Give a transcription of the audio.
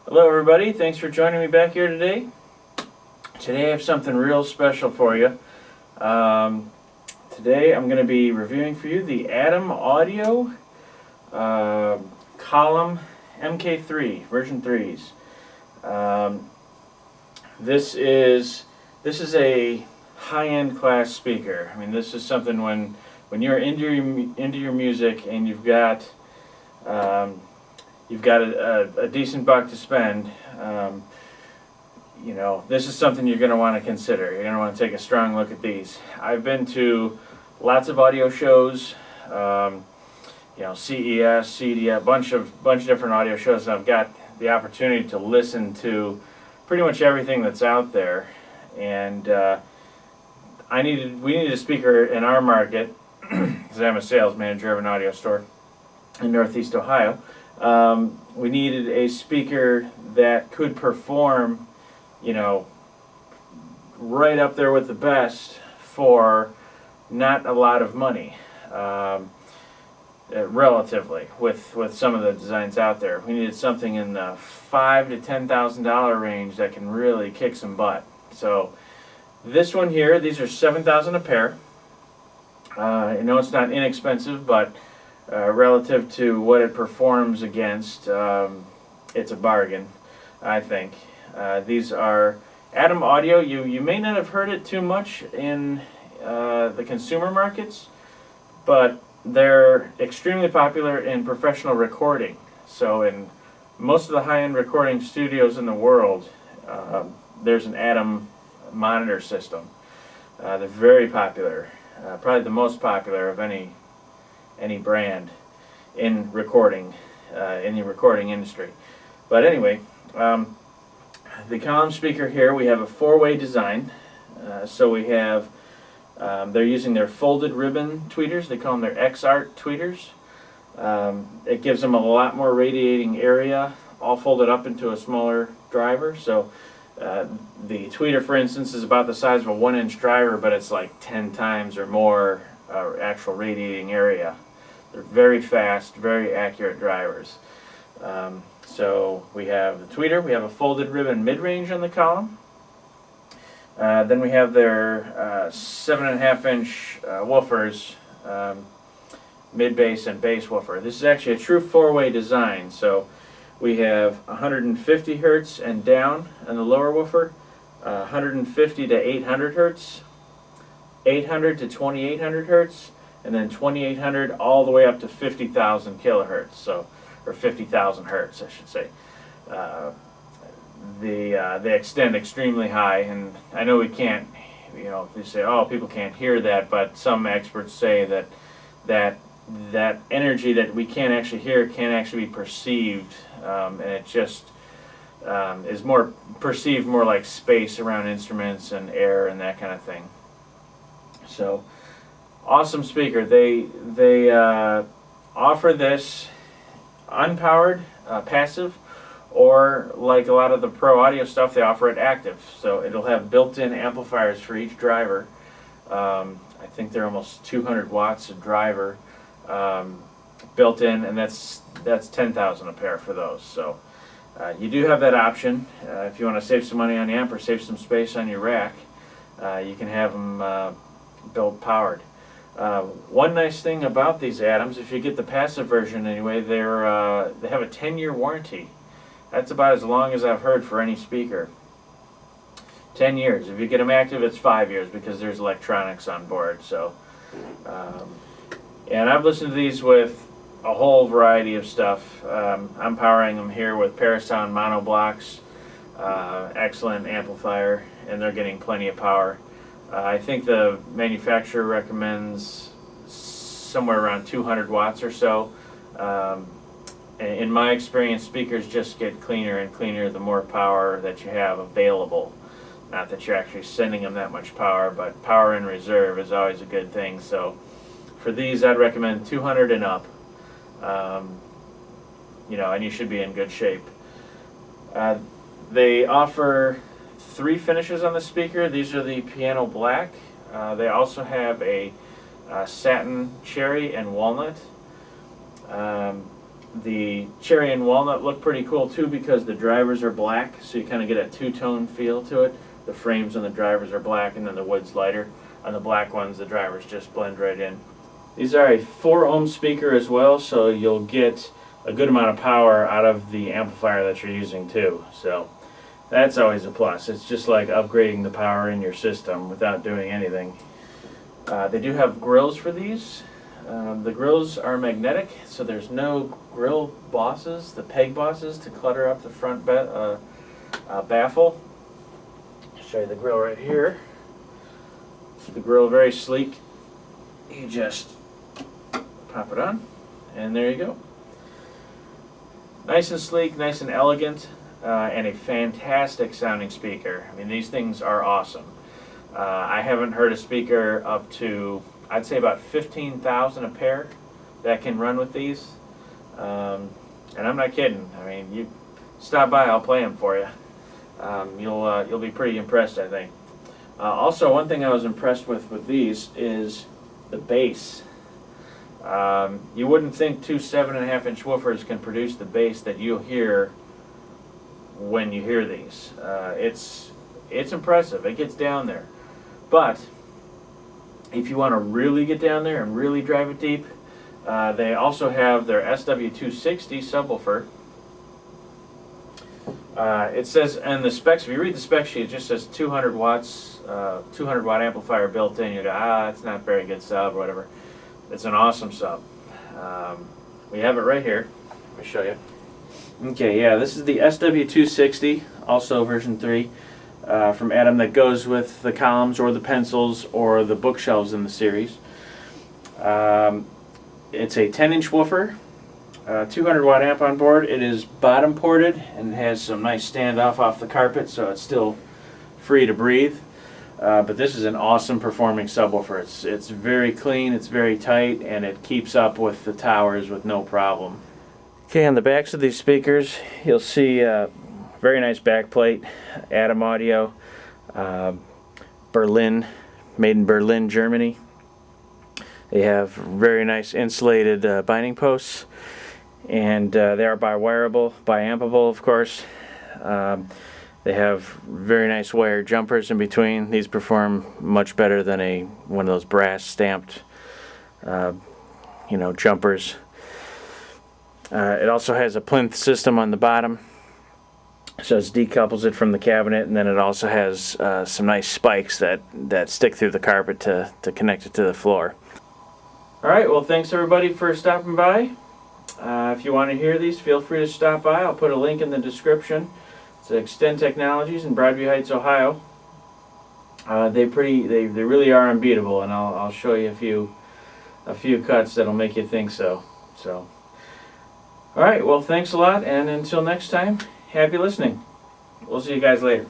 Hello everybody, thanks for joining me back here today. Today I have something real special for you. Today I'm going to be reviewing for you the Atom Audio Column MK3 version 3s. This is a high-end class speaker. I mean, this is something when you're into your music and you've got a decent buck to spend. This is something you're going to want to consider. You're going to want to take a strong look at these. I've been to lots of audio shows, CES, CD, a bunch of different audio shows, and I've got the opportunity to listen to pretty much everything that's out there. And we needed a speaker in our market because I'm a sales manager of an audio store in Northeast Ohio. We needed a speaker that could perform, right up there with the best for not a lot of money, relatively, with some of the designs out there. We needed something in the $5,000 to $10,000 range that can really kick some butt. So this one here, these are $7,000 a pair. I know it's not inexpensive, but relative to what it performs against, it's a bargain, I think. These are Atom Audio. You may not have heard it too much in the consumer markets, but they're extremely popular in professional recording. So in most of the high-end recording studios in the world, there's an Atom monitor system. They're very popular, probably the most popular of any brand in recording, in the recording industry. But anyway, the column speaker here, we have a four-way design. So we have, they're using their folded ribbon tweeters. They call them their X-Art tweeters. It gives them a lot more radiating area, all folded up into a smaller driver. So the tweeter, for instance, is about the size of a 1-inch driver, but it's like 10 times or more actual radiating area. They're very fast, very accurate drivers. So we have the tweeter, we have a folded ribbon mid-range on the column. Then we have their 7.5-inch woofers, mid-bass and bass woofer. This is actually a true four-way design. So we have 150 hertz and down on the lower woofer, 150 to 800 hertz, 800 to 2800 hertz, and then 2800 all the way up to 50,000 kilohertz, or 50,000 hertz, I should say. They extend extremely high, and I know we can't, they say, oh, people can't hear that, but some experts say that energy that we can't actually hear can actually be perceived, and it just is more perceived more like space around instruments and air and that kind of thing. So, awesome speaker. They offer this unpowered, passive, or like a lot of the pro audio stuff, they offer it active. So it'll have built-in amplifiers for each driver. I think they're almost 200 watts a driver built in, and that's 10,000 a pair for those. So you do have that option. If you want to save some money on the amp or save some space on your rack, you can have them built powered. One nice thing about these Atoms, if you get the passive version anyway, they have a 10-year warranty. That's about as long as I've heard for any speaker. 10 years. If you get them active, it's 5 years because there's electronics on board. So, and I've listened to these with a whole variety of stuff. I'm powering them here with Parasound mono blocks, excellent amplifier, and they're getting plenty of power. I think the manufacturer recommends somewhere around 200 watts or so. In my experience, speakers just get cleaner and cleaner the more power that you have available. Not that you're actually sending them that much power, but power in reserve is always a good thing. So for these, I'd recommend 200 and up. And you should be in good shape. They offer 3 finishes on the speaker. These are the piano black. They also have a satin cherry and walnut. The cherry and walnut look pretty cool too because the drivers are black, so you kind of get a two-tone feel to it. The frames on the drivers are black and then the wood's lighter. On the black ones, the drivers just blend right in. These are a 4 ohm speaker as well, so you'll get a good amount of power out of the amplifier that you're using too. So that's always a plus. It's just like upgrading the power in your system without doing anything. They do have grills for these. The grills are magnetic, so there's no grill bosses, the peg bosses, to clutter up the front baffle. I'll show you the grill right here. So the grill, very sleek. You just pop it on, and there you go. Nice and sleek, nice and elegant, and a fantastic sounding speaker. I mean, these things are awesome. I haven't heard a speaker up to, I'd say, about 15,000 a pair that can run with these. And I'm not kidding. I mean, you stop by, I'll play them for you. You'll be pretty impressed, I think. Also, one thing I was impressed with these is the bass. You wouldn't think two 7.5-inch woofers can produce the bass that you'll hear when you hear these. It's impressive. It gets down there. But if you want to really get down there and really drive it deep, they also have their SW260 subwoofer. It says, and the specs, if you read the spec sheet, it just says 200 watts, 200 watt amplifier built in. You go, it's not very good sub or whatever. It's an awesome sub. We have it right here. Let me show you. Okay, yeah, this is the SW260, also version 3, from Adam, that goes with the columns or the pencils or the bookshelves in the series. It's a 10-inch woofer, 200 watt amp on board. It is bottom ported and has some nice standoff off the carpet, so it's still free to breathe. But this is an awesome performing subwoofer. It's very clean, it's very tight, and it keeps up with the towers with no problem. Okay, on the backs of these speakers, you'll see a very nice backplate, Adam Audio, Berlin, made in Berlin, Germany. They have very nice insulated binding posts, and they are bi-wireable, bi-ampable, of course. They have very nice wire jumpers in between. These perform much better than one of those brass stamped, jumpers. It also has a plinth system on the bottom, so it decouples it from the cabinet, and then it also has some nice spikes that stick through the carpet to connect it to the floor. Alright, well, thanks everybody for stopping by. If you want to hear these, feel free to stop by. I'll put a link in the description. It's Xtend Technologies in Broadview Heights, Ohio. They really are unbeatable, and I'll show you a few cuts that'll make you think so. All right, well, thanks a lot, and until next time, happy listening. We'll see you guys later.